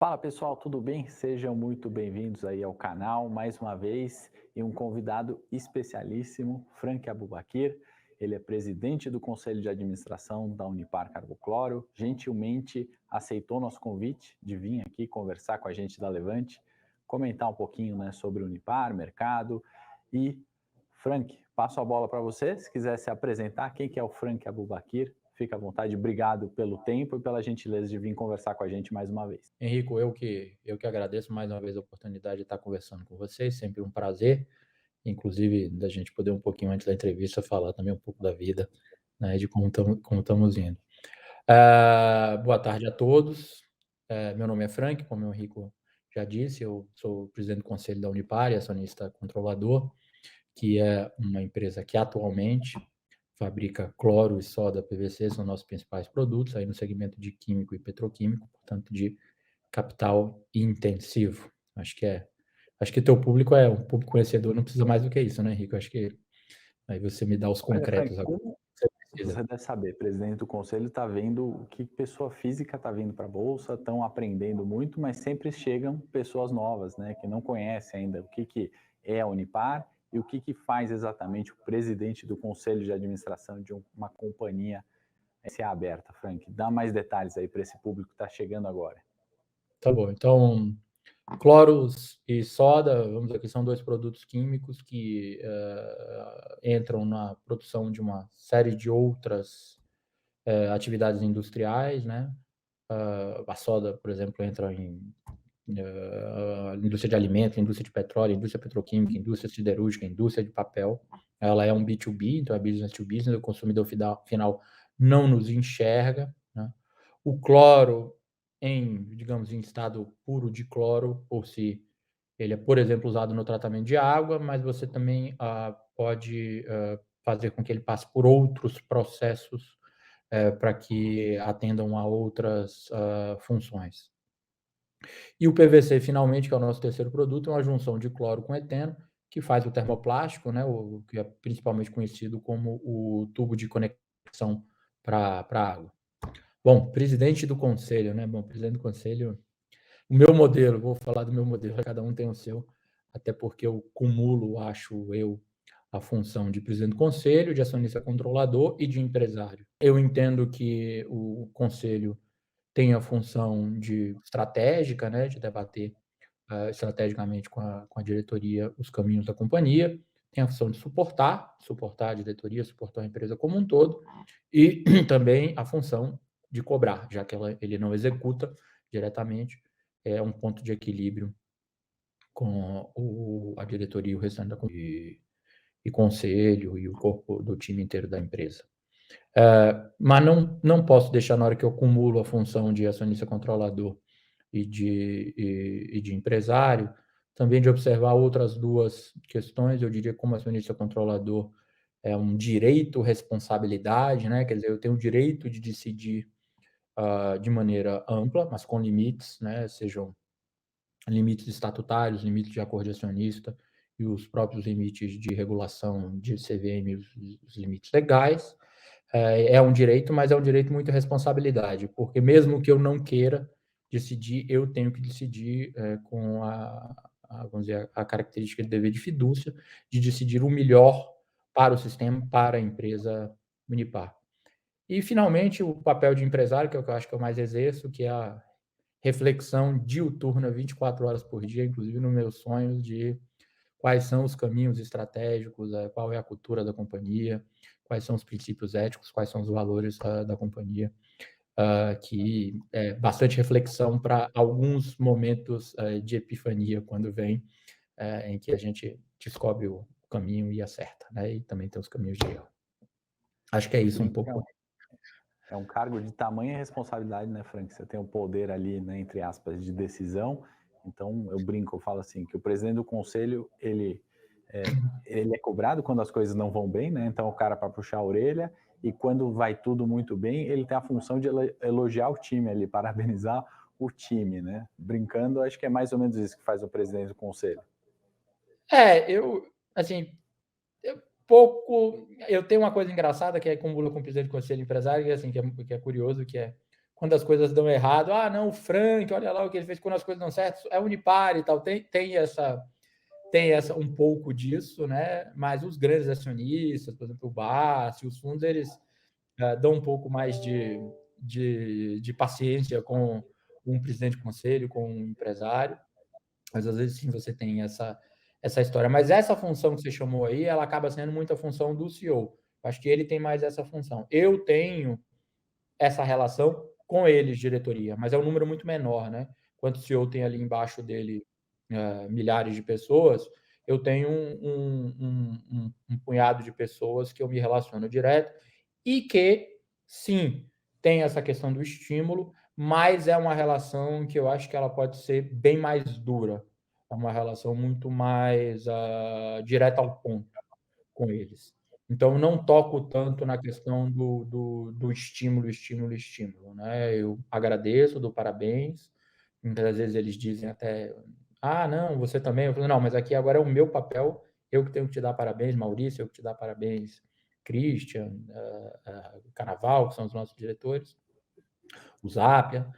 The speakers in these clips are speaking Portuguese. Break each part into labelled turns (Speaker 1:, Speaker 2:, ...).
Speaker 1: Fala pessoal, tudo bem? Sejam muito bem-vindos aí ao canal mais uma vez e um convidado especialíssimo, Frank Abubaquir. Ele é presidente do Conselho de Administração da Unipar Carbocloro. Gentilmente aceitou nosso convite de vir aqui conversar com a gente da Levante, comentar um pouquinho, né, sobre Unipar, mercado. E Frank, passo a bola para você. Se quiser se apresentar, quem que é o Frank Abubaquir? Fica à vontade. Obrigado pelo tempo e pela gentileza de vir conversar com a gente mais uma vez.
Speaker 2: Henrico, eu que agradeço mais uma vez a oportunidade de estar conversando com vocês, sempre um prazer, inclusive da gente poder um pouquinho antes da entrevista falar também um pouco da vida, né, de como estamos indo. Boa tarde a todos. Meu nome é Frank, como o Henrico já disse, eu sou presidente do conselho da Unipar, acionista controlador, que é uma empresa que atualmente fabrica cloro e soda PVC, são nossos principais produtos aí no segmento de químico e petroquímico, portanto de capital intensivo. Acho que teu público é um público conhecedor, não precisa mais do que isso, né, Henrique? Acho que aí você me dá os
Speaker 1: Olha, Frank,
Speaker 2: concretos agora
Speaker 1: como
Speaker 2: que você
Speaker 1: você
Speaker 2: precisa.
Speaker 1: deve saber, presidente do conselho está vendo o que pessoa física está vindo para a bolsa, estão aprendendo muito, mas sempre chegam pessoas novas, né, que não conhecem ainda o que é a Unipar e o que faz exatamente o presidente do conselho de administração de uma companhia SA aberta. Frank, dá mais detalhes aí para esse público que está chegando agora.
Speaker 2: Tá bom, então, cloros e soda, vamos dizer que são 2 produtos químicos que, entram na produção de uma série de outras, atividades industriais, né. A soda, por exemplo, entra em indústria de alimentos, indústria de petróleo, indústria petroquímica, indústria siderúrgica, indústria de papel. Ela é um B2B, então é business to business, o consumidor final não nos enxerga, né. O cloro digamos, em estado puro de cloro, por si, ele é, por exemplo, usado no tratamento de água, mas você também, pode, fazer com que ele passe por outros processos, para que atendam a outras, funções. E o PVC, finalmente, que é o nosso terceiro produto, é uma junção de cloro com eteno, que faz o termoplástico, né, o que é principalmente conhecido como o tubo de conexão para a água. Bom, presidente do conselho, né? Bom, presidente do conselho, o meu modelo, vou falar do meu modelo, cada um tem o seu, até porque eu cumulo, acho eu, a função de presidente do conselho, de acionista controlador e de empresário. Eu entendo que o conselho tem a função de estratégica, né, de debater estrategicamente com a diretoria os caminhos da companhia, tem a função de suportar a diretoria, suportar a empresa como um todo, e também a função de cobrar, já que ele não executa diretamente, é um ponto de equilíbrio com a diretoria e o restante da e conselho e o corpo do time inteiro da empresa. Mas não posso deixar, na hora que eu cumulo a função de acionista controlador e de empresário, também de observar outras 2 questões. Eu diria, como acionista controlador, é um direito, responsabilidade, né, quer dizer, eu tenho o direito de decidir, de maneira ampla, mas com limites, né, sejam limites estatutários, limites de acordo de acionista e os próprios limites de regulação de CVM, os limites legais. É um direito, mas é um direito muito responsabilidade, porque mesmo que eu não queira decidir, eu tenho que decidir, com vamos dizer, a característica de dever de fidúcia, de decidir o melhor para o sistema, para a empresa Unipar. E, finalmente, o papel de empresário, que é o que eu acho que eu mais exerço, que é a reflexão diuturna, 24 horas por dia, inclusive nos meus sonhos, de quais são os caminhos estratégicos, qual é a cultura da companhia, quais são os princípios éticos, quais são os valores da companhia, que é bastante reflexão para alguns momentos de epifania, quando vem, em que a gente descobre o caminho e acerta, né? E também tem os caminhos de erro. Acho que é isso um pouco.
Speaker 1: É um cargo de tamanha responsabilidade, né, Frank? Você tem o poder ali, né, entre aspas, de decisão. Então, eu brinco, eu falo assim, que o presidente do conselho, ele é cobrado quando as coisas não vão bem, né? Então, o cara para puxar a orelha, e quando vai tudo muito bem, ele tem a função de elogiar o time ali, parabenizar o time, né? Brincando, acho que é mais ou menos isso que faz o presidente do conselho.
Speaker 2: Assim, eu tenho uma coisa engraçada que é acumula com o presidente do conselho empresário, que é assim, que é curioso, que é quando as coisas dão errado, não, o Frank, olha lá o que ele fez quando as coisas dão certo, é Unipar e tal, tem essa um pouco disso, né? Mas os grandes acionistas, por exemplo, o BAS e os fundos, eles dão um pouco mais de paciência com um presidente de conselho, com um empresário, mas às vezes sim você tem essa história. Mas essa função que você chamou aí, ela acaba sendo muito a função do CEO. Acho que ele tem mais essa função. Eu tenho essa relação com eles, diretoria, mas é um número muito menor, né? Quando o CEO tem ali embaixo dele milhares de pessoas, eu tenho um punhado de pessoas que eu me relaciono direto e que, sim, tem essa questão do estímulo, mas é uma relação que eu acho que ela pode ser bem mais dura. É uma relação muito mais direta ao ponto com eles. Então, não toco tanto na questão do estímulo, né? Eu agradeço, dou parabéns. Muitas vezes eles dizem até, não, você também. Eu falo, não, mas aqui agora é o meu papel, eu que tenho que te dar parabéns, Maurício, eu que te dar parabéns, Christian, Carnaval, que são os nossos diretores, o Zapia,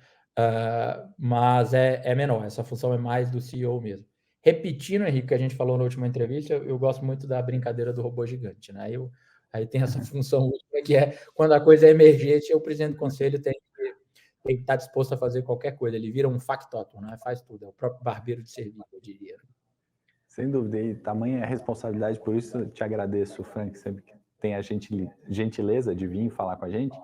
Speaker 2: mas é menor, essa função é mais do CEO mesmo. Repetindo, Henrique, que a gente falou na última entrevista, eu gosto muito da brincadeira do robô gigante, né? Aí tem essa função última, que é quando a coisa é emergente, o presidente do conselho tem que estar disposto a fazer qualquer coisa. Ele vira um factotum, né? Faz tudo, é o próprio barbeiro de serviço, eu diria.
Speaker 1: Sem dúvida, e tamanha responsabilidade, por isso eu te agradeço, Frank, sempre que tem a gentileza de vir falar com a gente.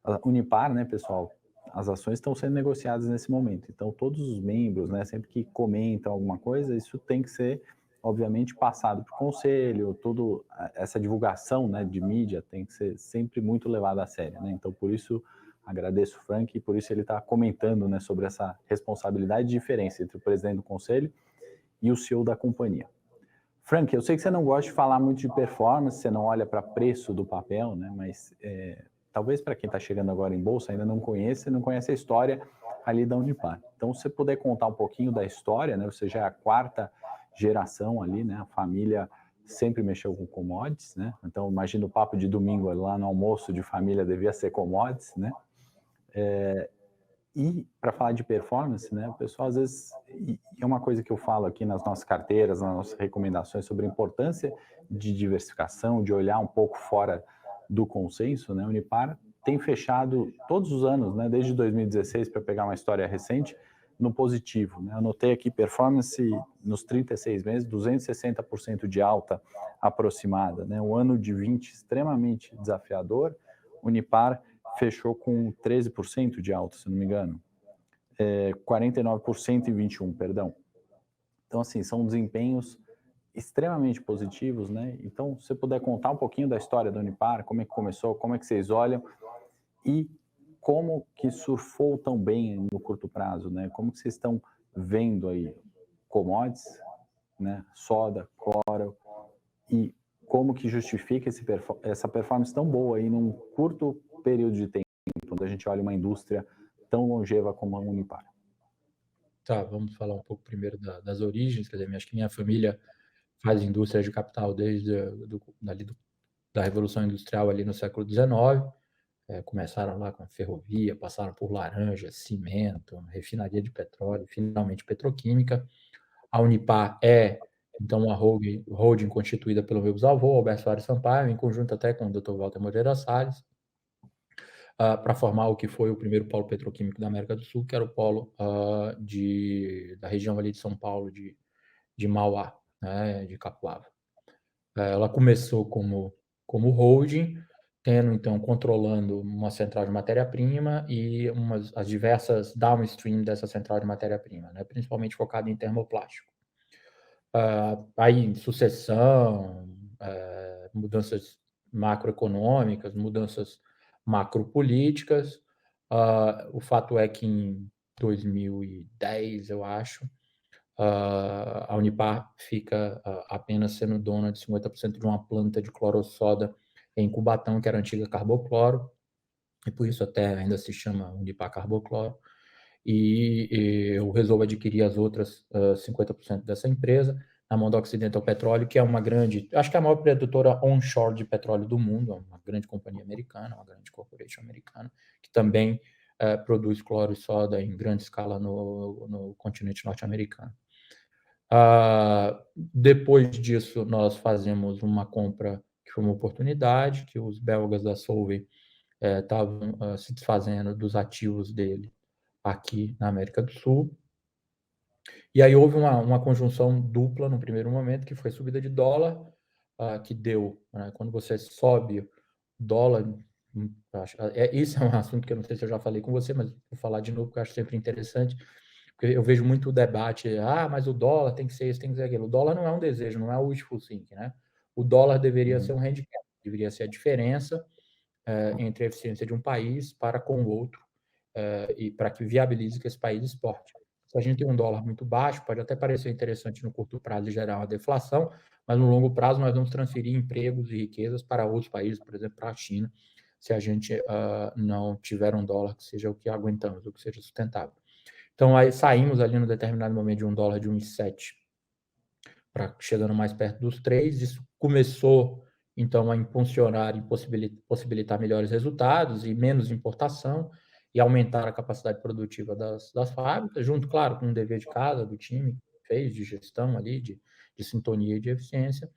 Speaker 1: A Unipar, né, pessoal, as ações estão sendo negociadas nesse momento, então todos os membros, né, sempre que comentam alguma coisa, isso tem que ser, obviamente, passado para o conselho, toda essa divulgação, né, de mídia tem que ser sempre muito levada a sério, né, então por isso agradeço o Frank e por isso ele está comentando, né, sobre essa responsabilidade e diferença entre o presidente do conselho e o CEO da companhia. Frank, eu sei que você não gosta de falar muito de performance, você não olha para preço do papel, né, mas talvez para quem está chegando agora em bolsa ainda não conhece a história ali da Unipar. Então, se você puder contar um pouquinho da história, né? Você já é a quarta geração ali, né? A família sempre mexeu com commodities, né? Então, imagina o papo de domingo lá no almoço de família devia ser commodities, né? E para falar de performance, né? O pessoal às vezes, e é uma coisa que eu falo aqui nas nossas carteiras, nas nossas recomendações sobre a importância de diversificação, de olhar um pouco fora do consenso, né? A Unipar tem fechado todos os anos, né? Desde 2016, para pegar uma história recente, no positivo, né? Anotei aqui performance nos 36 meses, 260% de alta aproximada, né? Um ano de 20 extremamente desafiador. Unipar fechou com 13% de alta, se não me engano. 49% em 21, perdão. Então, assim, são desempenhos extremamente positivos, né? Então, se você puder contar um pouquinho da história da Unipar, como é que começou, como é que vocês olham e como que surfou tão bem no curto prazo, né? Como que vocês estão vendo aí commodities, né? Soda, cloro, e como que justifica essa performance tão boa aí num curto período de tempo, quando a gente olha uma indústria tão longeva como a Unipar.
Speaker 2: Tá, vamos falar um pouco primeiro das origens. Quer dizer, acho que minha família faz indústria de capital desde da Revolução Industrial ali no século XIX. Começaram lá com a ferrovia, passaram por laranja, cimento, refinaria de petróleo, finalmente petroquímica. A Unipar é, então, uma holding constituída pelo meu bisavô, Alberto Soares Sampaio, em conjunto até com o Dr. Walter Moreira Salles, para formar o que foi o primeiro polo petroquímico da América do Sul, que era o polo da região ali de São Paulo, de Mauá, né, de Capuava. Ela começou como holding, então controlando uma central de matéria-prima e as diversas downstream dessa central de matéria-prima, né, principalmente focada em termoplástico. Aí sucessão, mudanças macroeconômicas, mudanças macropolíticas. O fato é que em 2010, eu acho, a Unipar fica apenas sendo dona de 50% de uma planta de clorossoda em Cubatão, que era a antiga Carbocloro, e por isso até ainda se chama Unipar Carbocloro. E eu resolvo adquirir as outras 50% dessa empresa na mão da Occidental Petroleum, que é uma grande, acho que é a maior produtora onshore de petróleo do mundo, é uma grande companhia americana, uma grande corporation americana, que também produz cloro e soda em grande escala no continente norte-americano. Depois disso, nós fazemos uma compra que foi uma oportunidade, que os belgas da Solvay estavam se desfazendo dos ativos dele aqui na América do Sul. E aí houve uma conjunção dupla no primeiro momento, que foi a subida de dólar, que deu, né, quando você sobe dólar, isso é um assunto que eu não sei se eu já falei com você, mas vou falar de novo, porque eu acho sempre interessante, porque eu vejo muito o debate, mas o dólar tem que ser isso, tem que ser aquilo. O dólar não é um desejo, não é o wishful thinking, né? O dólar deveria ser um handicap, deveria ser a diferença entre a eficiência de um país para com o outro, e para que viabilize que esse país exporte. Se a gente tem um dólar muito baixo, pode até parecer interessante no curto prazo e gerar uma deflação, mas no longo prazo nós vamos transferir empregos e riquezas para outros países, por exemplo, para a China, se a gente não tiver um dólar que seja o que aguentamos, o que seja sustentável. Então, aí saímos ali no determinado momento de um dólar de 1,7 para chegando mais perto dos 3. Isso começou, então, a impulsionar e possibilitar melhores resultados e menos importação e aumentar a capacidade produtiva das fábricas, junto, claro, com um dever de casa do time que fez de gestão ali, de sintonia e de eficiência.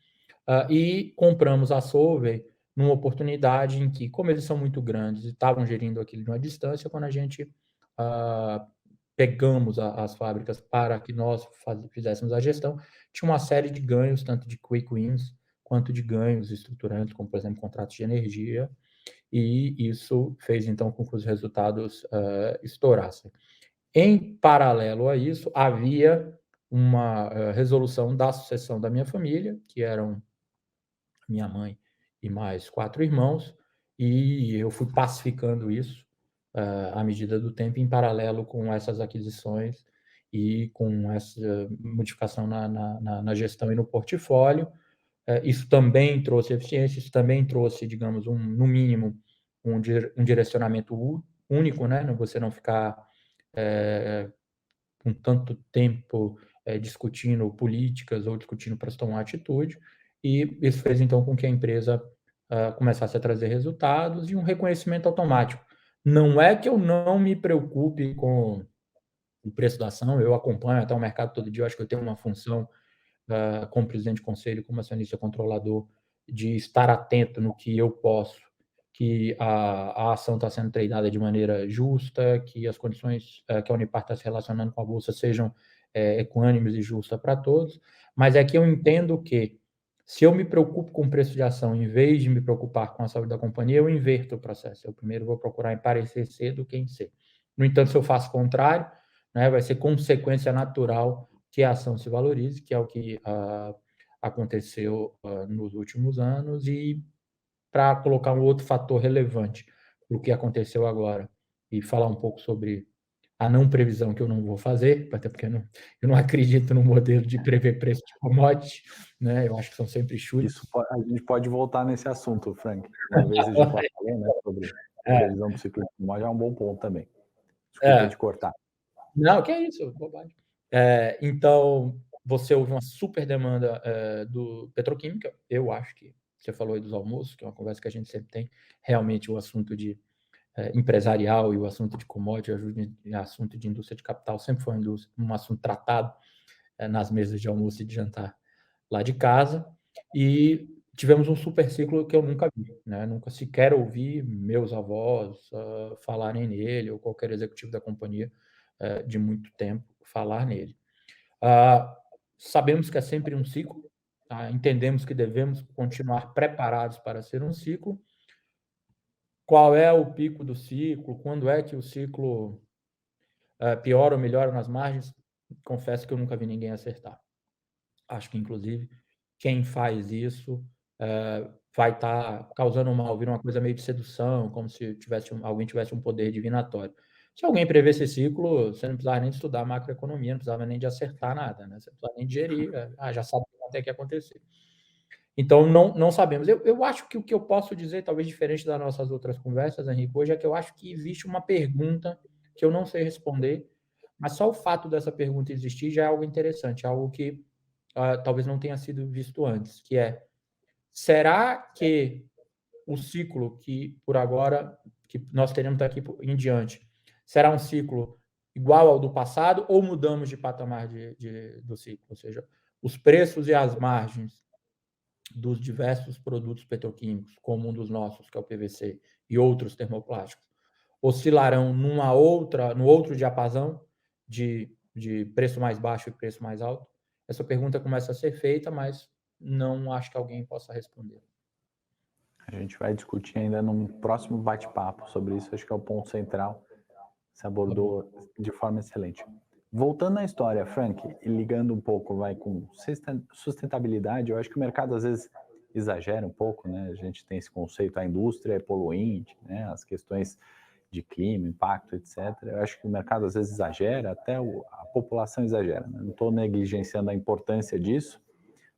Speaker 2: E compramos a Solvay numa oportunidade em que, como eles são muito grandes e estavam gerindo aquilo de uma distância, quando a gente pegamos as fábricas para que nós fizéssemos a gestão, tinha uma série de ganhos, tanto de quick wins, quanto de ganhos estruturantes, como, por exemplo, contratos de energia, e isso fez, então, com que os resultados estourassem. Em paralelo a isso, havia uma resolução da sucessão da minha família, que eram minha mãe e mais 4 irmãos, e eu fui pacificando isso à medida do tempo, em paralelo com essas aquisições e com essa modificação na gestão e no portfólio. Isso também trouxe eficiência, isso também trouxe, digamos, no mínimo, um direcionamento único, né? Você não ficar com tanto tempo discutindo políticas ou discutindo para tomar atitude, e isso fez, então, com que a empresa começasse a trazer resultados e um reconhecimento automático. Não é que eu não me preocupe com o preço da ação, eu acompanho até o mercado todo dia, eu acho que eu tenho uma função como presidente de conselho, como acionista controlador, de estar atento no que eu posso, que a ação está sendo tradada de maneira justa, que as condições que a Unipar está se relacionando com a Bolsa sejam equânimes e justas para todos, mas é que eu entendo que, se eu me preocupo com o preço de ação, em vez de me preocupar com a saúde da companhia, eu inverto o processo. Eu primeiro vou procurar em parecer ser do que em ser. No entanto, se eu faço o contrário, né, vai ser consequência natural que a ação se valorize, que é o que aconteceu nos últimos anos. E para colocar um outro fator relevante para o que aconteceu agora e falar um pouco sobre a não previsão, que eu não vou fazer, até porque eu não acredito no modelo de prever preço de commodity, né? Eu acho que são sempre chutes.
Speaker 1: A gente pode voltar nesse assunto, Frank. Uma vez a gente já falou, né, sobre previsão do ciclo de commodity, é um bom ponto também. Desculpa te cortar.
Speaker 2: Não, que é isso, bobagem. Então, você houve uma super demanda do petroquímica. Eu acho que você falou aí dos almoços, que é uma conversa que a gente sempre tem. Realmente, o assunto de empresarial e o assunto de commodity, o assunto de indústria de capital sempre foi um assunto tratado nas mesas de almoço e de jantar lá de casa. E tivemos um super ciclo que eu nunca vi, né? Nunca sequer ouvi meus avós falarem nele, ou qualquer executivo da companhia de muito tempo falar nele. Sabemos que é sempre um ciclo, entendemos que devemos continuar preparados para ser um ciclo. Qual é o pico do ciclo? Quando é que o ciclo piora ou melhora nas margens? Confesso que eu nunca vi ninguém acertar. Acho que, inclusive, quem faz isso vai estar causando um mal, vira uma coisa meio de sedução, como se alguém tivesse um poder divinatório. Se alguém prever esse ciclo, você não precisava nem de estudar macroeconomia, não precisava nem de acertar nada, né? Você não precisava nem de gerir, já sabe até que acontecer. Então, não sabemos. Eu acho que o que eu posso dizer, talvez diferente das nossas outras conversas, Henrique, hoje é que eu acho que existe uma pergunta que eu não sei responder, mas só o fato dessa pergunta existir já é algo interessante, algo que talvez não tenha sido visto antes, que é: será que o ciclo que, por agora, que nós teremos daqui em diante, será um ciclo igual ao do passado ou mudamos de patamar do ciclo? Ou seja, os preços e as margens dos diversos produtos petroquímicos, como um dos nossos, que é o PVC, e outros termoplásticos, oscilarão no outro diapasão de preço mais baixo e preço mais alto? Essa pergunta começa a ser feita, mas não acho que alguém possa responder.
Speaker 1: A gente vai discutir ainda num próximo bate-papo sobre isso, acho que é o ponto central. Você abordou de forma excelente. Voltando à história, Frank, e ligando um pouco com sustentabilidade, eu acho que o mercado às vezes exagera um pouco, né? A gente tem esse conceito, a indústria é poluente, né? As questões de clima, impacto, etc. Eu acho que o mercado às vezes exagera, até a população exagera, né? Não estou negligenciando a importância disso,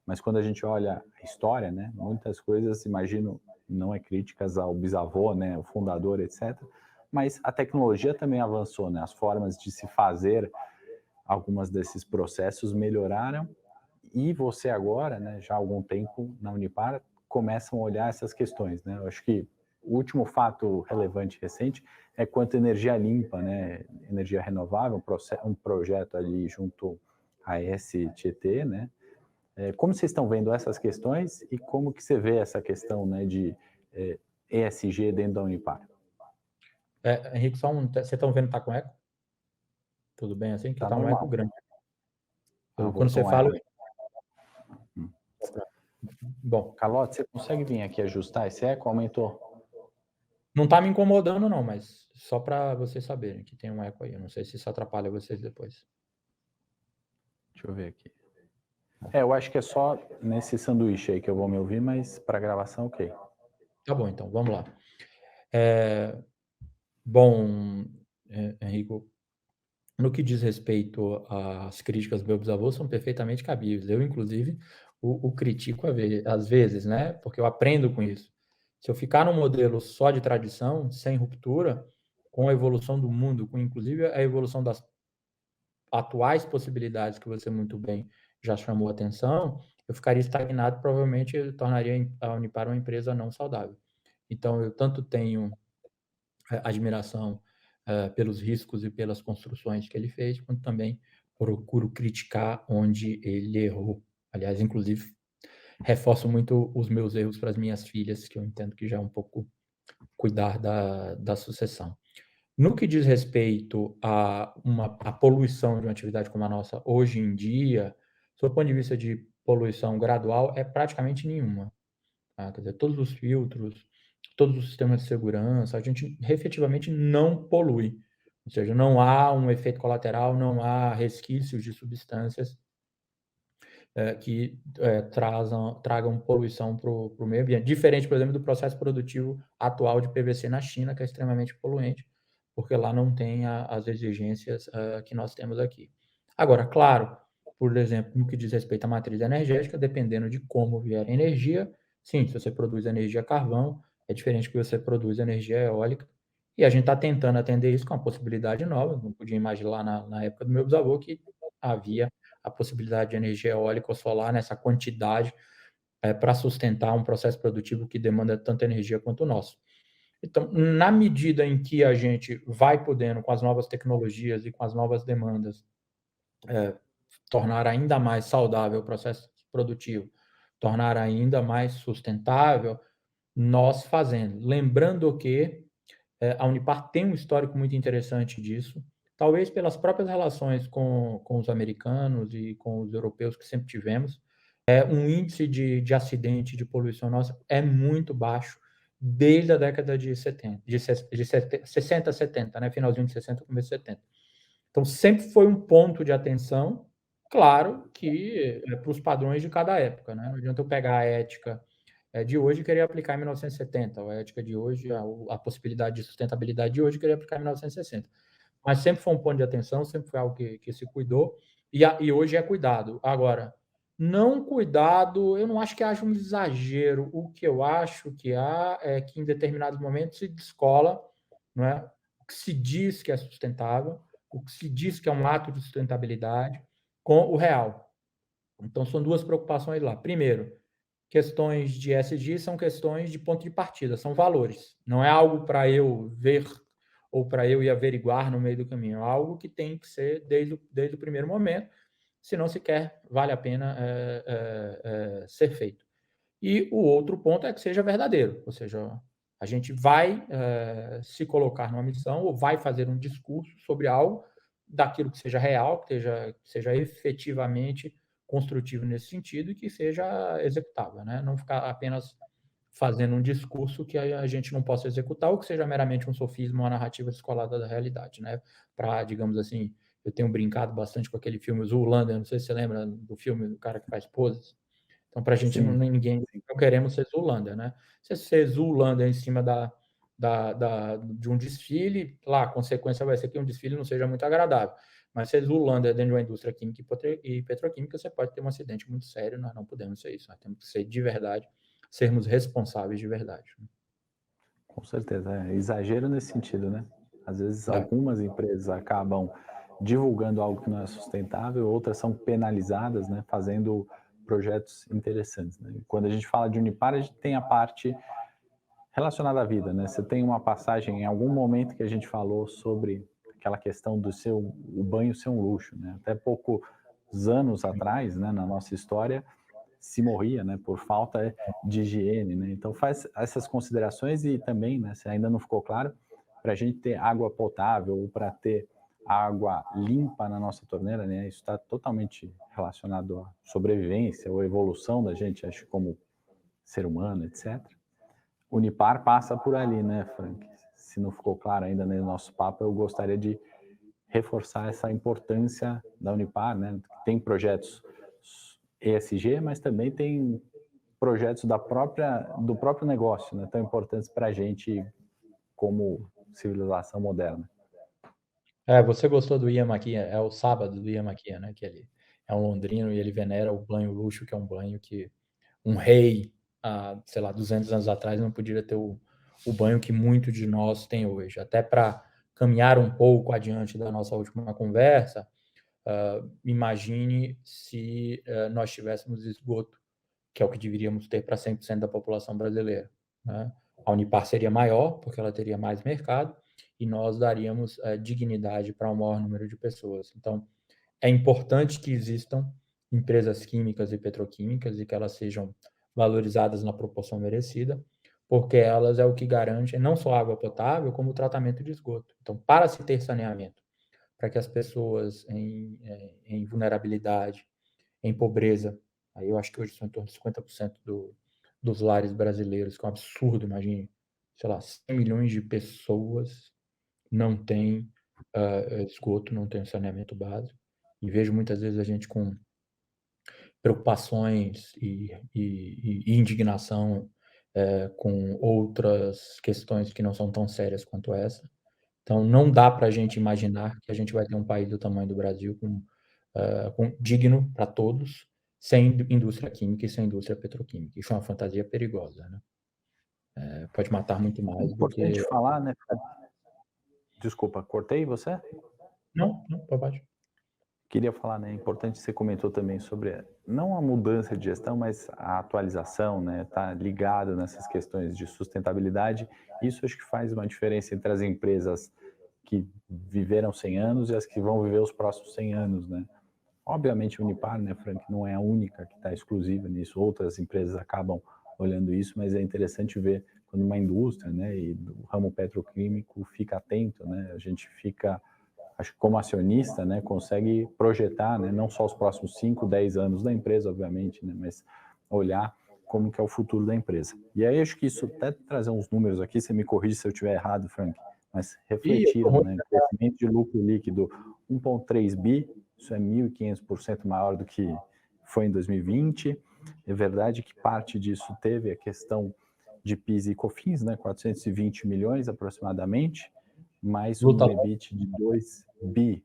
Speaker 1: mas quando a gente olha a história, né? Muitas coisas, imagino, não é críticas ao bisavô, né? O fundador, etc., mas a tecnologia também avançou, né? As formas de se fazer algumas desses processos melhoraram e você agora, né, já há algum tempo na Unipar, começam a olhar essas questões, né? Eu acho que o último fato relevante recente é quanto energia limpa, né? Energia renovável, um projeto ali junto à STT, né? Como vocês estão vendo essas questões e como que você vê essa questão, né, de ESG dentro da Unipar?
Speaker 2: Henrique, vocês estão vendo que está com eco? Tudo bem assim? Que
Speaker 1: Tá
Speaker 2: está um eco
Speaker 1: normal.
Speaker 2: grande. Quando
Speaker 1: Voltou
Speaker 2: você
Speaker 1: um
Speaker 2: fala...
Speaker 1: eco.
Speaker 2: Bom,
Speaker 1: Calote, você consegue vir aqui ajustar esse eco? Aumentou?
Speaker 2: não está me incomodando não, mas só para vocês saberem que tem um eco aí. Eu não sei se isso atrapalha vocês depois.
Speaker 1: Deixa eu ver aqui. Eu acho que é só nesse sanduíche aí que eu vou me ouvir, mas para gravação, ok.
Speaker 2: Tá bom, então, vamos lá. Bom, Henrico, no que diz respeito às críticas do meu bisavô, são perfeitamente cabíveis. Eu, inclusive, o critico às vezes, né? Porque eu aprendo com isso. Se eu ficar num modelo só de tradição, sem ruptura, com a evolução do mundo, com inclusive a evolução das atuais possibilidades que você muito bem já chamou a atenção, eu ficaria estagnado, provavelmente eu tornaria a Unipar uma empresa não saudável. Então, eu tanto tenho admiração pelos riscos e pelas construções que ele fez, quanto também procuro criticar onde ele errou. Aliás, inclusive, reforço muito os meus erros para as minhas filhas, que eu entendo que já é um pouco cuidar da sucessão. No que diz respeito a poluição de uma atividade como a nossa hoje em dia, do ponto de vista de poluição gradual, é praticamente nenhuma. Tá? Quer dizer, todos os filtros, todos os sistemas de segurança, a gente efetivamente não polui. Ou seja, não há um efeito colateral, não há resquícios de substâncias que tragam poluição para o meio ambiente. Diferente, por exemplo, do processo produtivo atual de PVC na China, que é extremamente poluente, porque lá não tem as exigências que nós temos aqui. Agora, claro, por exemplo, no que diz respeito à matriz energética, dependendo de como vier a energia, sim, se você produz energia carvão, é diferente que você produz energia eólica, e a gente está tentando atender isso com uma possibilidade nova. Não podia imaginar na época do meu bisavô que havia a possibilidade de energia eólica ou solar nessa quantidade para sustentar um processo produtivo que demanda tanta energia quanto o nosso. Então, na medida em que a gente vai podendo, com as novas tecnologias e com as novas demandas, tornar ainda mais saudável o processo produtivo, tornar ainda mais sustentável, nós fazendo. Lembrando que a Unipar tem um histórico muito interessante disso, talvez pelas próprias relações com os americanos e com os europeus que sempre tivemos. Um índice de acidente, de poluição nossa é muito baixo desde a década de 70, de 60, 70, né? Finalzinho de 60, começo de 70. Então, sempre foi um ponto de atenção, claro que para os padrões de cada época, né? Não adianta eu pegar a ética de hoje e querer aplicar em 1970, ou a ética de hoje, a possibilidade de sustentabilidade de hoje, querer aplicar em 1960. Mas sempre foi um ponto de atenção, sempre foi algo que se cuidou, e hoje é cuidado. Agora, não cuidado, eu não acho que haja um exagero. O que eu acho que há é que em determinados momentos se descola, não é? O que se diz que é sustentável, o que se diz que é um ato de sustentabilidade, com o real. Então, são duas preocupações lá. Primeiro, questões de ESG são questões de ponto de partida, são valores. Não é algo para eu ver ou para eu ir averiguar no meio do caminho. É algo que tem que ser desde o primeiro momento, senão sequer vale a pena ser feito. E o outro ponto é que seja verdadeiro, ou seja, a gente vai se colocar numa missão ou vai fazer um discurso sobre algo daquilo que seja real, que seja efetivamente construtivo nesse sentido e que seja executável, né? Não ficar apenas fazendo um discurso que a gente não possa executar ou que seja meramente um sofisma, uma narrativa descolada da realidade, né? Para, digamos assim, eu tenho brincado bastante com aquele filme Zoolander, não sei se você lembra do filme do cara que faz poses. Então, para a gente, ninguém, não queremos ser Zoolander, né? Se ser Zoolander em cima de um desfile, lá, a consequência vai ser que um desfile não seja muito agradável. Mas ser Zoolander dentro de uma indústria química e petroquímica, você pode ter um acidente muito sério, nós não podemos ser isso, nós temos que ser de verdade, sermos responsáveis de verdade.
Speaker 1: Com certeza, exagero nesse sentido, né? Às vezes algumas empresas acabam divulgando algo que não é sustentável, outras são penalizadas, né, fazendo projetos interessantes, né? Quando a gente fala de Unipar, a gente tem a parte relacionada à vida, né? Você tem uma passagem em algum momento que a gente falou sobre aquela questão do o banho ser um luxo, né? Até poucos anos atrás, né, na nossa história, se morria, né, por falta de higiene, né? Então faz essas considerações e também, né, se ainda não ficou claro, para a gente ter água potável ou para ter água limpa na nossa torneira, né, isso está totalmente relacionado à sobrevivência ou evolução da gente, acho, como ser humano, etc. Unipar passa por ali, né, Frank? Se não ficou claro ainda no nosso papo, eu gostaria de reforçar essa importância da Unipar, né? Tem projetos ESG, mas também tem projetos do próprio negócio, né? Tão importantes para a gente como civilização moderna.
Speaker 2: Você gostou do Ian McKean, é o sábado do Ian McKean, né? Que ele é um londrino e ele venera o banho luxo, que é um banho que um rei, sei lá, 200 anos atrás não podia ter o banho que muito de nós tem hoje. Até para caminhar um pouco adiante da nossa última conversa, imagine se nós tivéssemos esgoto, que é o que deveríamos ter para 100% da população brasileira, né? A Unipar seria maior, porque ela teria mais mercado, e nós daríamos dignidade para um maior número de pessoas. Então, é importante que existam empresas químicas e petroquímicas e que elas sejam valorizadas na proporção merecida, porque elas é o que garante não só água potável, como o tratamento de esgoto. Então, para se ter saneamento, para que as pessoas em vulnerabilidade, em pobreza, aí eu acho que hoje são em torno de 50% dos lares brasileiros, que é um absurdo, imagine, sei lá, 100 milhões de pessoas não têm esgoto, não têm saneamento básico, e vejo muitas vezes a gente com preocupações e indignação com outras questões que não são tão sérias quanto essa. Então, não dá para a gente imaginar que a gente vai ter um país do tamanho do Brasil digno para todos, sem indústria química e sem indústria petroquímica. Isso é uma fantasia perigosa, né? Pode matar muito
Speaker 1: É
Speaker 2: mais do
Speaker 1: importante
Speaker 2: que...
Speaker 1: falar, né? Desculpa, cortei você?
Speaker 2: Não, pode.
Speaker 1: Queria falar, né? É importante, você comentou também sobre não a mudança de gestão, mas a atualização, né? Tá ligado nessas questões de sustentabilidade. Isso acho que faz uma diferença entre as empresas que viveram 100 anos e as que vão viver os próximos 100 anos, né? Obviamente, a Unipar, né, Frank, não é a única que está exclusiva nisso. Outras empresas acabam olhando isso, mas é interessante ver quando uma indústria, né, e do ramo petroquímico fica atento, né? A gente fica, acho que como acionista, né, consegue projetar, né, não só os próximos 5, 10 anos da empresa, obviamente, né, mas olhar como que é o futuro da empresa. E aí acho que isso até trazer uns números aqui, você me corrige se eu estiver errado, Frank, mas refletiram, né, crescimento de lucro líquido 1,3 bi, isso é 1.500% maior do que foi em 2020. É verdade que parte disso teve a questão de PIS e COFINS, né, 420 milhões aproximadamente, mais um EBIT de 2 bi,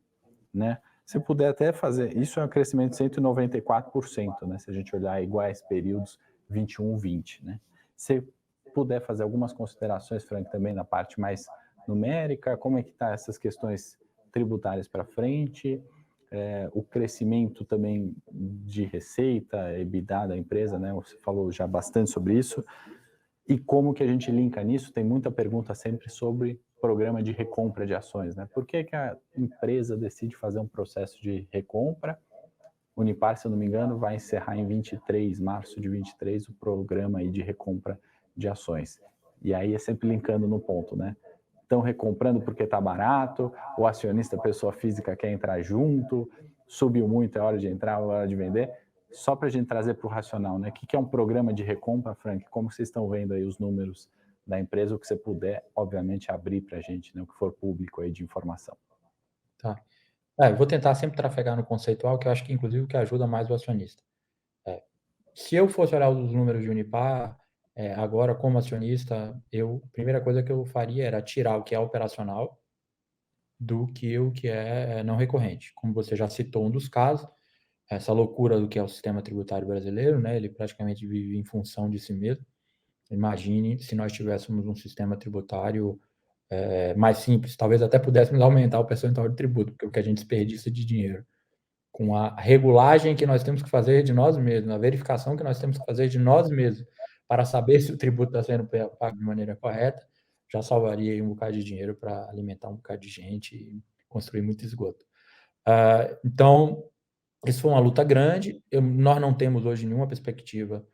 Speaker 1: né? Se puder até fazer, isso é um crescimento de 194%, né? Se a gente olhar iguais períodos 21, 20, né? Se puder fazer algumas considerações, Frank, também na parte mais numérica, como é que tá essas questões tributárias para frente, o crescimento também de receita, EBITDA da empresa, né? Você falou já bastante sobre isso. E como que a gente linka nisso? Tem muita pergunta sempre sobre programa de recompra de ações, né? Por que que a empresa decide fazer um processo de recompra? Unipar, se eu não me engano, vai encerrar em 23, março de 23, o programa aí de recompra de ações. E aí é sempre linkando no ponto, né? Estão recomprando porque está barato, o acionista, pessoa física, quer entrar junto, subiu muito, é hora de entrar, é hora de vender. Só para a gente trazer para o racional, né? O que é um programa de recompra, Frank? Como vocês estão vendo aí os números da empresa, o que você puder, obviamente, abrir para a gente, né? O que for público aí de informação.
Speaker 2: Tá. Eu vou tentar sempre trafegar no conceitual, que eu acho que, inclusive, o que ajuda mais o acionista. Se eu fosse olhar os números de Unipar, agora como acionista, a primeira coisa que eu faria era tirar o que é operacional do que o que é não recorrente. Como você já citou um dos casos, essa loucura do que é o sistema tributário brasileiro, né? Ele praticamente vive em função de si mesmo. Imagine se nós tivéssemos um sistema tributário mais simples, talvez até pudéssemos aumentar o percentual de tributo, porque o que a gente desperdiça de dinheiro com a regulagem que nós temos que fazer de nós mesmos, a verificação que nós temos que fazer de nós mesmos para saber se o tributo está sendo pago de maneira correta, já salvaria aí um bocado de dinheiro para alimentar um bocado de gente e construir muito esgoto. Então, isso foi uma luta grande. Nós não temos hoje nenhuma perspectiva,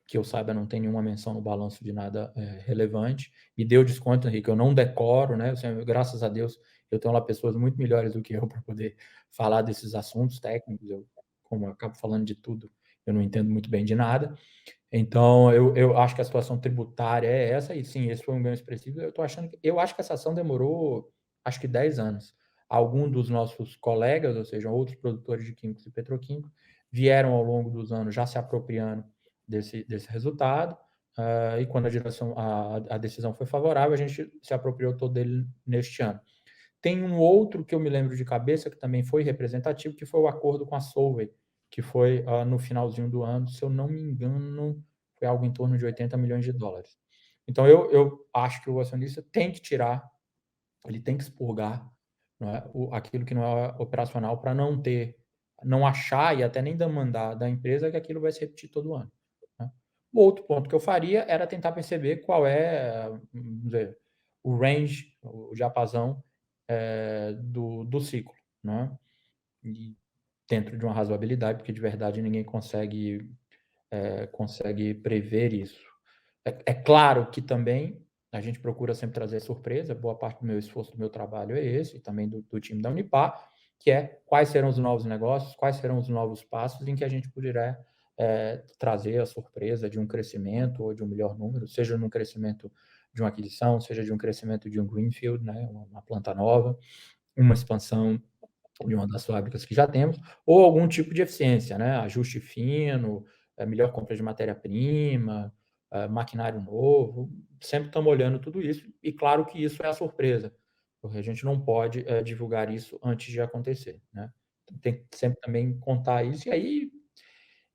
Speaker 2: que eu saiba, não tem nenhuma menção no balanço de nada relevante. Me deu desconto, Henrique, eu não decoro, né? Graças a Deus, eu tenho lá pessoas muito melhores do que eu para poder falar desses assuntos técnicos. Como eu acabo falando de tudo, eu não entendo muito bem de nada. Então, eu acho que a situação tributária é essa, e sim, esse foi um ganho expressivo. Eu acho que essa ação demorou, acho que 10 anos. Alguns dos nossos colegas, ou seja, outros produtores de químicos e petroquímicos, vieram ao longo dos anos já se apropriando desse resultado, e quando a decisão foi favorável, a gente se apropriou todo dele neste ano. Tem um outro que eu me lembro de cabeça, que também foi representativo, que foi o acordo com a Solvay, que foi no finalzinho do ano, se eu não me engano, foi algo em torno de 80 milhões de dólares. Então, eu acho que o acionista tem que tirar, ele tem que expurgar, não é, aquilo que não é operacional, para não achar e até nem demandar da empresa que aquilo vai se repetir todo ano. Né? O outro ponto que eu faria era tentar perceber qual é, vamos dizer, o range, o diapasão do ciclo, né? E dentro de uma razoabilidade, porque de verdade ninguém consegue prever isso. É claro que também a gente procura sempre trazer surpresa, boa parte do meu esforço, do meu trabalho é esse, e também do time da Unipar, que é quais serão os novos negócios, quais serão os novos passos em que a gente poderá trazer a surpresa de um crescimento ou de um melhor número, seja num crescimento de uma aquisição, seja de um crescimento de um greenfield, né, uma planta nova, uma expansão de uma das fábricas que já temos, ou algum tipo de eficiência, né? Ajuste fino, melhor compra de matéria-prima, maquinário novo. Sempre estamos olhando tudo isso, e claro que isso é a surpresa, porque a gente não pode divulgar isso antes de acontecer, né? Então, tem que sempre também contar isso, e aí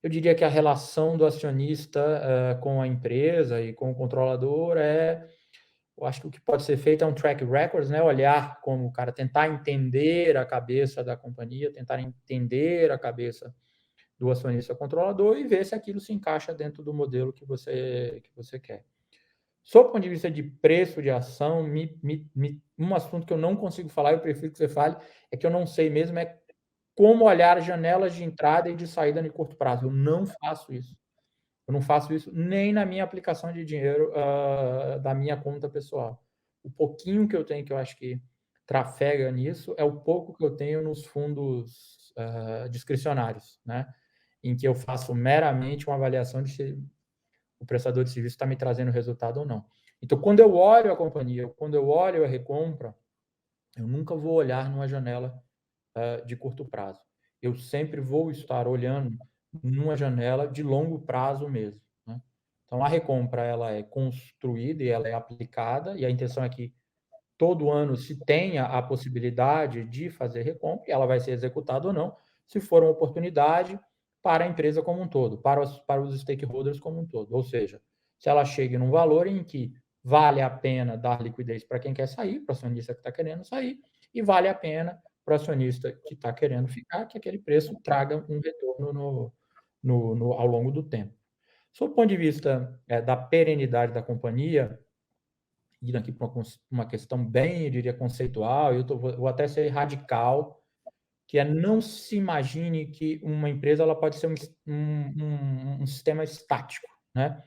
Speaker 2: eu diria que a relação do acionista com a empresa e com o controlador eu acho que o que pode ser feito é um track record, né? Olhar como o cara, tentar entender a cabeça da companhia, tentar entender a cabeça do acionista controlador e ver se aquilo se encaixa dentro do modelo que você quer. Sob o ponto de vista de preço de ação, um assunto que eu não consigo falar, eu prefiro que você fale, é que eu não sei mesmo, é como olhar janelas de entrada e de saída em curto prazo. Eu não faço isso. Eu não faço isso nem na minha aplicação de dinheiro da minha conta pessoal. O pouquinho que eu tenho, que eu acho que trafega nisso, é o pouco que eu tenho nos fundos discricionários, né? Em que eu faço meramente uma avaliação de se o prestador de serviço está me trazendo resultado ou não. Então, quando eu olho a companhia, quando eu olho a recompra, eu nunca vou olhar numa janela de curto prazo. Eu sempre vou estar olhando numa janela de longo prazo mesmo. Né? Então, a recompra ela é construída e ela é aplicada, e a intenção é que todo ano se tenha a possibilidade de fazer recompra, e ela vai ser executada ou não, se for uma oportunidade para a empresa como um todo, para os stakeholders como um todo. Ou seja, se ela chega num valor em que vale a pena dar liquidez para quem quer sair, para o acionista que está querendo sair, e vale a pena para o acionista que está querendo ficar, que aquele preço traga um retorno ao longo do tempo. Sob o ponto de vista da perenidade da companhia, indo aqui para uma questão bem, eu diria, conceitual, vou até ser radical, que é não se imagine que uma empresa ela pode ser um sistema estático, né?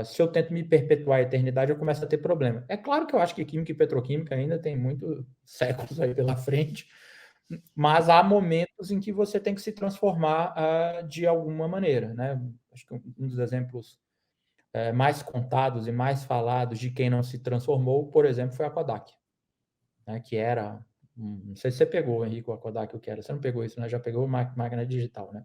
Speaker 2: Se eu tento me perpetuar a eternidade, eu começo a ter problema. É claro que eu acho que química e petroquímica ainda tem muitos séculos aí pela frente, mas há momentos em que você tem que se transformar de alguma maneira, né? Acho que um dos exemplos mais contados e mais falados de quem não se transformou, por exemplo, foi a Kodak, né? Que era, não sei se você pegou, Henrique, a Kodak, o que era. Você não pegou isso, né? Já pegou máquina digital, né?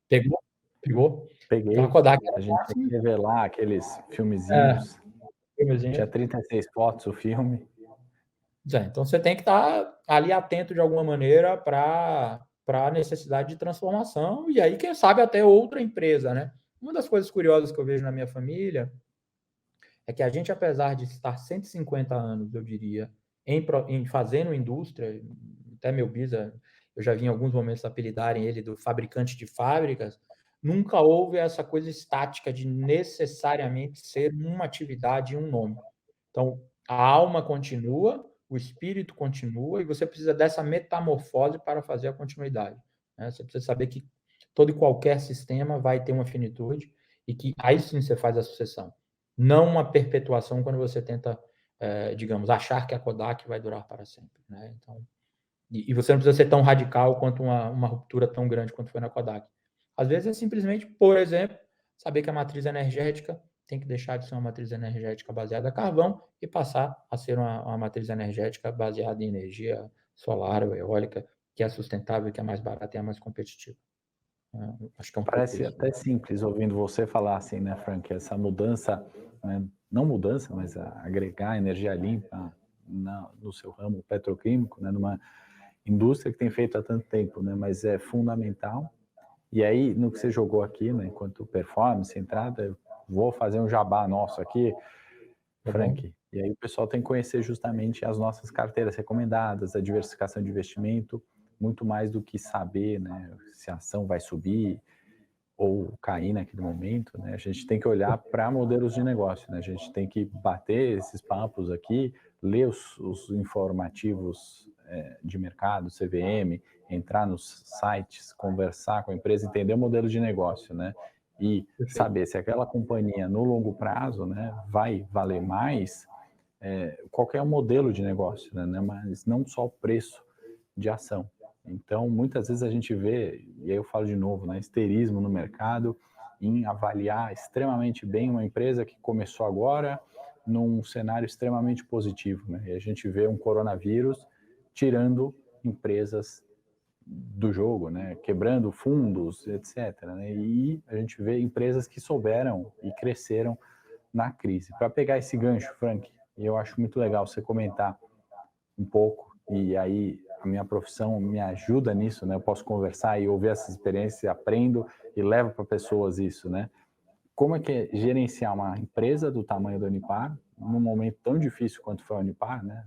Speaker 2: Pegou? Pegou? Então a
Speaker 1: Peguei,
Speaker 2: Kodak
Speaker 1: a
Speaker 2: era
Speaker 1: gente tem que revelar aqueles filmezinhos. Tinha 36 fotos o filme.
Speaker 2: Então você tem que estar ali atento de alguma maneira para a necessidade de transformação, e aí, quem sabe, até outra empresa, né? Uma das coisas curiosas que eu vejo na minha família é que a gente, apesar de estar 150 anos, eu diria, em fazendo indústria, até meu bisa, eu já vi em alguns momentos apelidarem ele do fabricante de fábricas, nunca houve essa coisa estática de necessariamente ser uma atividade e um nome. Então, a alma continua, o espírito continua, e você precisa dessa metamorfose para fazer a continuidade, né? Você precisa saber que todo e qualquer sistema vai ter uma finitude, e que aí sim você faz a sucessão. Não uma perpetuação quando você tenta, digamos, achar que a Kodak vai durar para sempre, né? Então, e você não precisa ser tão radical quanto uma ruptura tão grande quanto foi na Kodak. Às vezes é simplesmente, por exemplo, saber que a matriz energética tem que deixar de ser uma matriz energética baseada em carvão e passar a ser uma matriz energética baseada em energia solar ou eólica, que é sustentável, que é mais barata e é mais competitiva. Acho que é um pouco
Speaker 1: Parece
Speaker 2: isso.
Speaker 1: até simples ouvindo você falar assim, né, Frank? Essa mudança, né, não mudança, mas agregar energia limpa no seu ramo petroquímico, né, numa indústria que tem feito há tanto tempo, né, mas é fundamental. E aí, no que você jogou aqui, né, enquanto performance, entrada, eu vou fazer um jabá nosso aqui, Frank. E aí o pessoal tem que conhecer justamente as nossas carteiras recomendadas, a diversificação de investimento, muito mais do que saber, né, se a ação vai subir ou cair naquele momento, né? A gente tem que olhar para modelos de negócio, né? A gente tem que bater esses papos aqui, ler os informativos de mercado, CVM, entrar nos sites, conversar com a empresa, entender o modelo de negócio, né? E saber se aquela companhia no longo prazo, né, vai valer mais, qualquer modelo de negócio, né? Mas não só o preço de ação. Então, muitas vezes a gente vê, e aí eu falo de novo, né, histerismo no mercado em avaliar extremamente bem uma empresa que começou agora num cenário extremamente positivo, né? E a gente vê um coronavírus tirando empresas do jogo, né? Quebrando fundos, etc, né? E a gente vê empresas que souberam e cresceram na crise. Para pegar esse gancho, Frank, eu acho muito legal você comentar um pouco, e aí a minha profissão me ajuda nisso, né? Eu posso conversar e ouvir essas experiências, aprendo e levo para pessoas isso, né? Como é que é gerenciar uma empresa do tamanho da Unipar num momento tão difícil quanto foi a Unipar, né?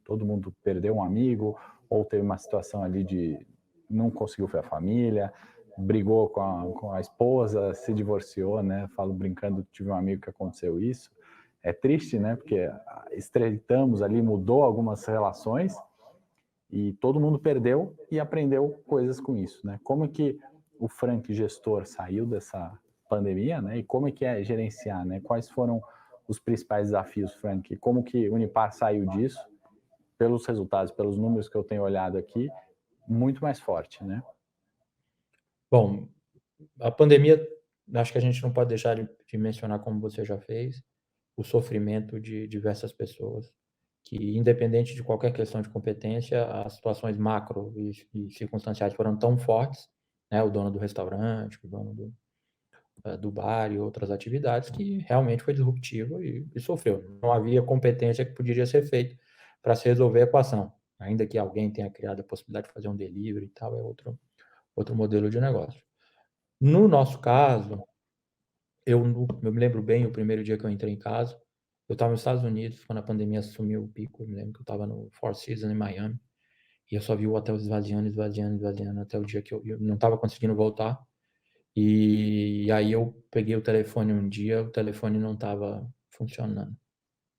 Speaker 1: Todo mundo perdeu um amigo ou teve uma situação ali de não conseguiu ver a família, brigou com a esposa, se divorciou, né? Falo brincando, tive um amigo que aconteceu isso. É triste, né? Porque estreitamos ali, mudou algumas relações e todo mundo perdeu e aprendeu coisas com isso, né? Como é que o Frank gestor saiu dessa pandemia, né? E como é que é gerenciar, né? Quais foram os principais desafios, Frank? Como que o Unipar saiu disso? Pelos resultados, pelos números que eu tenho olhado aqui, muito mais forte, né?
Speaker 2: Bom, a pandemia, acho que a gente não pode deixar de mencionar, como você já fez, o sofrimento de diversas pessoas, que, independente de qualquer questão de competência, as situações macro e circunstanciais foram tão fortes, né? O dono do restaurante, o dono do bar e outras atividades, que realmente foi disruptivo e sofreu. Não havia competência que poderia ser feita para se resolver a equação. Ainda que alguém tenha criado a possibilidade de fazer um delivery e tal, é outro modelo de negócio. No nosso caso, eu me lembro bem o primeiro dia que eu entrei em casa. Eu estava nos Estados Unidos, quando a pandemia assumiu o pico. Eu me lembro que eu estava no Four Seasons, em Miami, e eu só vi o hotel esvaziando, esvaziando, esvaziando, até o dia que eu não estava conseguindo voltar. E aí eu peguei o telefone um dia, o telefone não estava funcionando.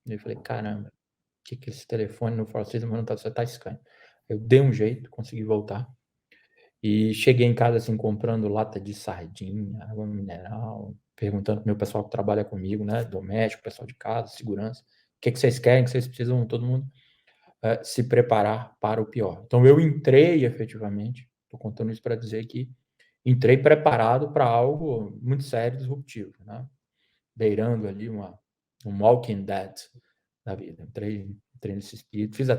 Speaker 2: E eu falei, caramba, o que esse telefone no Four Seasons não tá escando? Eu dei um jeito, consegui voltar. E cheguei em casa, assim, comprando lata de sardinha, água mineral, perguntando pro meu pessoal que trabalha comigo, né, doméstico, pessoal de casa, segurança, o que vocês querem, que vocês precisam, todo mundo se preparar para o pior. Então eu entrei efetivamente, estou contando isso para dizer que entrei preparado para algo muito sério, disruptivo, né? Beirando ali um Walking Dead da vida. Entrei nesse espírito. Fiz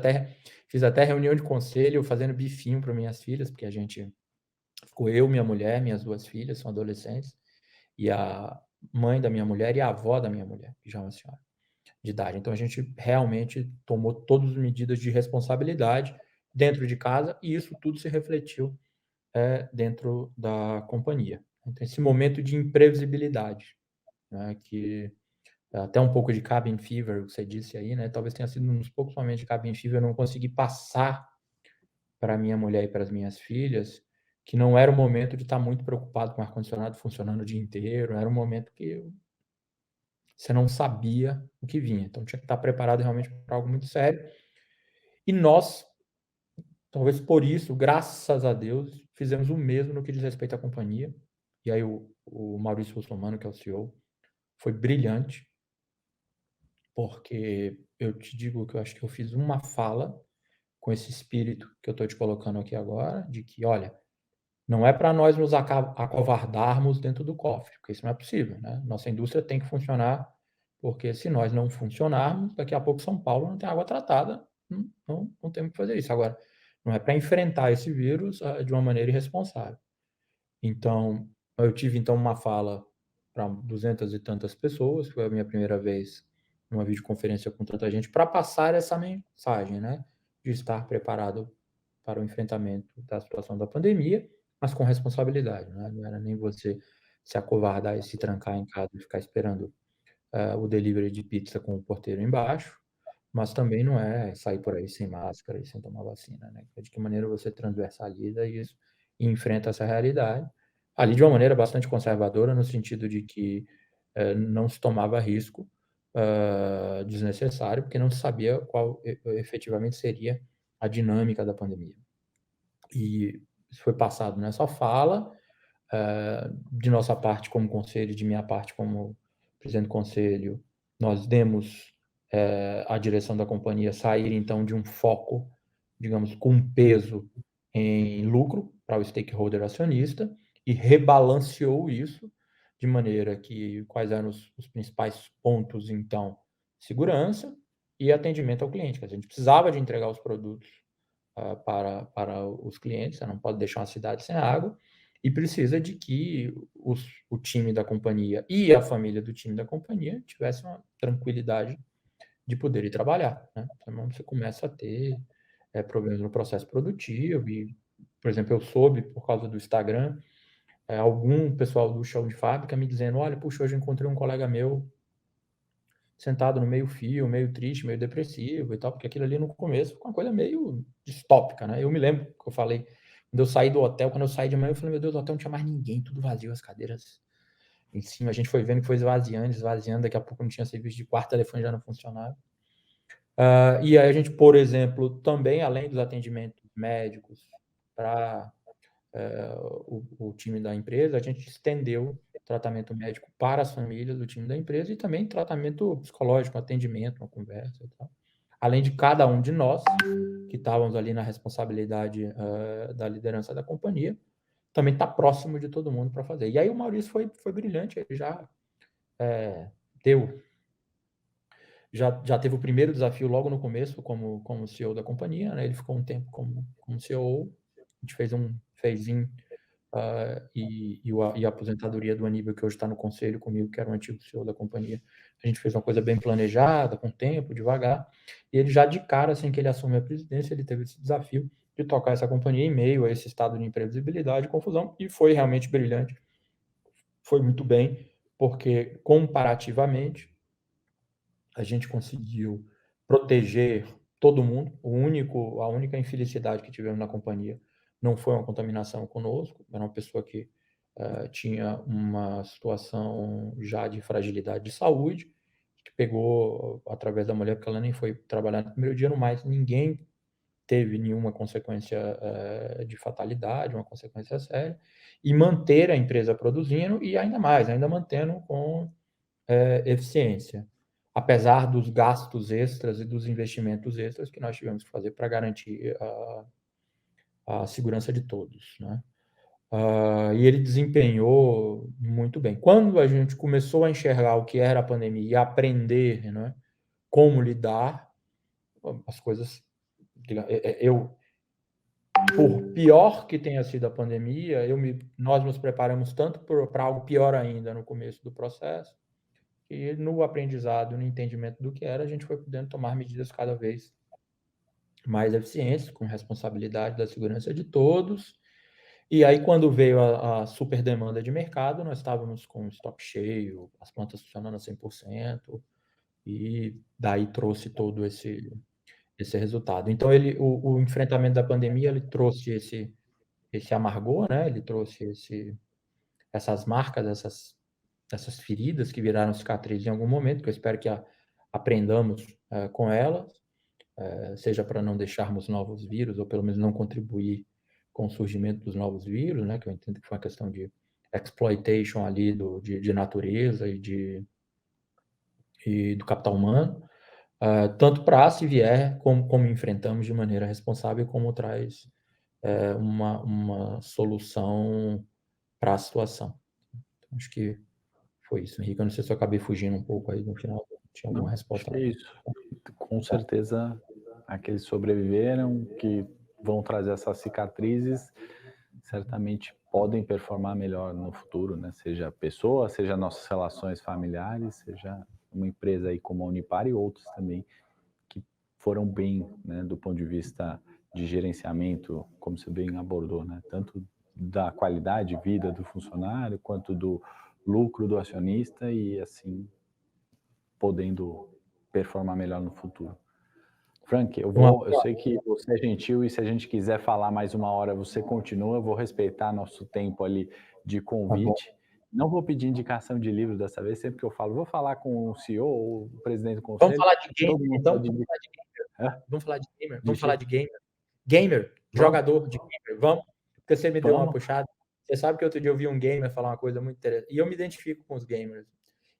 Speaker 2: até reunião de conselho fazendo bifinho para minhas filhas, porque a gente ficou eu, minha mulher, minhas 2 filhas, são adolescentes, e a mãe da minha mulher e a avó da minha mulher, que já é uma senhora de idade. Então a gente realmente tomou todas as medidas de responsabilidade dentro de casa e isso tudo se refletiu dentro da companhia. Então esse momento de imprevisibilidade, né, que até um pouco de cabin fever, que você disse aí, né? Talvez tenha sido um dos poucos momentos de cabin fever eu não consegui passar para minha mulher e para as minhas filhas que não era o momento de estar muito preocupado com o ar-condicionado funcionando o dia inteiro, era um momento que você não sabia o que vinha. Então tinha que estar preparado realmente para algo muito sério. E nós, talvez por isso, graças a Deus, fizemos o mesmo no que diz respeito à companhia. E aí o Maurício Russomano, que é o CEO, foi brilhante, porque eu te digo que eu acho que eu fiz uma fala com esse espírito que eu estou te colocando aqui agora, de que, olha, não é para nós nos acovardarmos dentro do cofre, porque isso não é possível, né? Nossa indústria tem que funcionar, porque se nós não funcionarmos, daqui a pouco São Paulo não tem água tratada, não temos que fazer isso. Agora, não é para enfrentar esse vírus de uma maneira irresponsável. Então, eu tive então uma fala para 200 e tantas pessoas, foi a minha primeira vez numa videoconferência com tanta gente, para passar essa mensagem, né? De estar preparado para o enfrentamento da situação da pandemia, mas com responsabilidade, né? Não era nem você se acovardar e se trancar em casa e ficar esperando o delivery de pizza com o porteiro embaixo, mas também não é sair por aí sem máscara e sem tomar vacina, né? De que maneira você transversaliza isso e enfrenta essa realidade. Ali de uma maneira bastante conservadora, no sentido de que não se tomava risco desnecessário, porque não se sabia qual efetivamente seria a dinâmica da pandemia. E isso foi passado nessa fala, de nossa parte como conselho, de minha parte como presidente do conselho, nós demos a direção da companhia sair então de um foco, digamos, com peso em lucro para o stakeholder acionista e rebalanceou isso de maneira que quais eram os principais pontos então, segurança e atendimento ao cliente, que a gente precisava de entregar os produtos para os clientes, você não pode deixar uma cidade sem água, e precisa de que o time da companhia e a família do time da companhia tivessem uma tranquilidade de poder ir trabalhar, né? Então você começa a ter problemas no processo produtivo e, por exemplo, eu soube por causa do Instagram, algum pessoal do chão de fábrica me dizendo, olha, puxa, hoje eu encontrei um colega meu sentado no meio fio, meio triste, meio depressivo e tal, porque aquilo ali no começo foi uma coisa meio distópica, né? Eu me lembro que eu falei, quando eu saí do hotel, quando eu saí de manhã, eu falei, meu Deus, o hotel não tinha mais ninguém, tudo vazio, as cadeiras em cima, a gente foi vendo que foi esvaziando, daqui a pouco não tinha serviço de quarto, o telefone já não funcionava. E aí a gente, por exemplo, também, além dos atendimentos médicos para o time da empresa, a gente estendeu tratamento médico para as famílias do time da empresa e também tratamento psicológico, atendimento, uma conversa e tal. Além de cada um de nós, que estávamos ali na responsabilidade da liderança da companhia, também está próximo de todo mundo para fazer. E aí o Maurício foi brilhante, ele já teve o primeiro desafio logo no começo como CEO da companhia, né? Ele ficou um tempo como CEO, a gente fez um phasezinho e a aposentadoria do Aníbal, que hoje está no conselho comigo, que era o antigo CEO da companhia. A gente fez uma coisa bem planejada, com tempo, devagar, e ele já de cara, assim que ele assume a presidência, ele teve esse desafio de tocar essa companhia em meio a esse estado de imprevisibilidade e confusão, e foi realmente brilhante, foi muito bem, porque comparativamente a gente conseguiu proteger todo mundo, a única infelicidade que tivemos na companhia não foi uma contaminação conosco, era uma pessoa que tinha uma situação já de fragilidade de saúde, que pegou através da mulher, porque ela nem foi trabalhar no primeiro dia, no mais, ninguém teve nenhuma consequência de fatalidade, uma consequência séria, e manter a empresa produzindo e ainda mais, ainda mantendo com eficiência, apesar dos gastos extras e dos investimentos extras que nós tivemos que fazer para garantir a segurança de todos, né? E ele desempenhou muito bem. Quando a gente começou a enxergar o que era a pandemia e aprender, né, como lidar, as coisas, por pior que tenha sido a pandemia, nós nos preparamos tanto para algo pior ainda no começo do processo, e no aprendizado, no entendimento do que era, a gente foi podendo tomar medidas cada vez mais eficientes, com responsabilidade da segurança de todos. E aí, quando veio a super demanda de mercado, nós estávamos com o estoque cheio, as plantas funcionando a 100%, e daí trouxe todo esse resultado. Então, o enfrentamento da pandemia, ele trouxe esse amargor, né? Ele trouxe essas marcas, essas feridas que viraram cicatrizes em algum momento, que eu espero que aprendamos com elas, seja para não deixarmos novos vírus, ou pelo menos não contribuir com o surgimento dos novos vírus, né? Que eu entendo que foi uma questão de exploitation ali de natureza e do capital humano, tanto para, se vier, como enfrentamos de maneira responsável, como traz uma solução para a situação. Então, acho que foi isso, Henrique. Eu não sei se eu acabei fugindo um pouco aí no final. Tinha alguma resposta?
Speaker 1: Acho que é isso. Com certeza, aqueles sobreviveram, que vão trazer essas cicatrizes, certamente podem performar melhor no futuro, né? Seja a pessoa, seja nossas relações familiares, seja uma empresa aí como a Unipar e outros também que foram bem, né, do ponto de vista de gerenciamento, como você bem abordou, né? Tanto da qualidade de vida do funcionário, quanto do lucro do acionista e assim podendo performar melhor no futuro. Frank, eu sei que você é gentil e se a gente quiser falar mais uma hora, você continua, eu vou respeitar nosso tempo ali de convite. Não vou pedir indicação de livro dessa vez, sempre que eu falo, vou falar com o CEO ou o presidente do conselho.
Speaker 2: Vamos falar de gamer, então? Vamos falar de gamer? Vamos falar de gamer? Gamer, jogador de gamer, vamos? Porque você me deu uma puxada. Você sabe que outro dia eu vi um gamer falar uma coisa muito interessante, e eu me identifico com os gamers.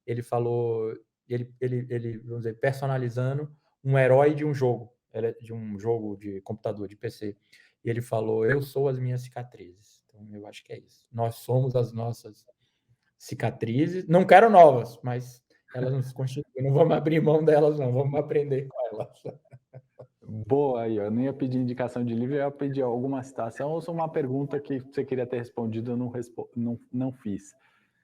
Speaker 2: Ele falou, vamos dizer, personalizando um herói de um jogo de computador, de PC. E ele falou, eu sou as minhas cicatrizes. Então, eu acho que é isso. Nós somos as nossas cicatrizes. Não quero novas, mas elas nos constituem. Não vamos abrir mão delas, não. Vamos aprender com elas.
Speaker 1: Boa aí, eu não ia pedir indicação de livro, eu ia pedir alguma citação ou uma pergunta que você queria ter respondido, eu não fiz.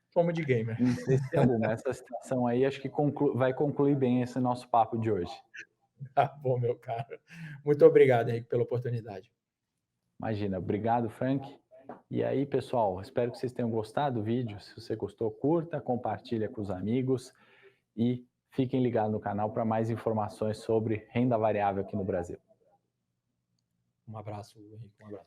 Speaker 2: Fomos de gamer.
Speaker 1: Não sei se tem alguma. Essa citação aí acho que vai concluir bem esse nosso papo de hoje.
Speaker 2: Tá bom, meu caro. Muito obrigado, Henrique, pela oportunidade.
Speaker 1: Imagina, obrigado, Frank. E aí, pessoal, espero que vocês tenham gostado do vídeo. Se você gostou, curta, compartilha com os amigos e fiquem ligados no canal para mais informações sobre renda variável aqui no Brasil.
Speaker 2: Um abraço, Henrique. Um abraço.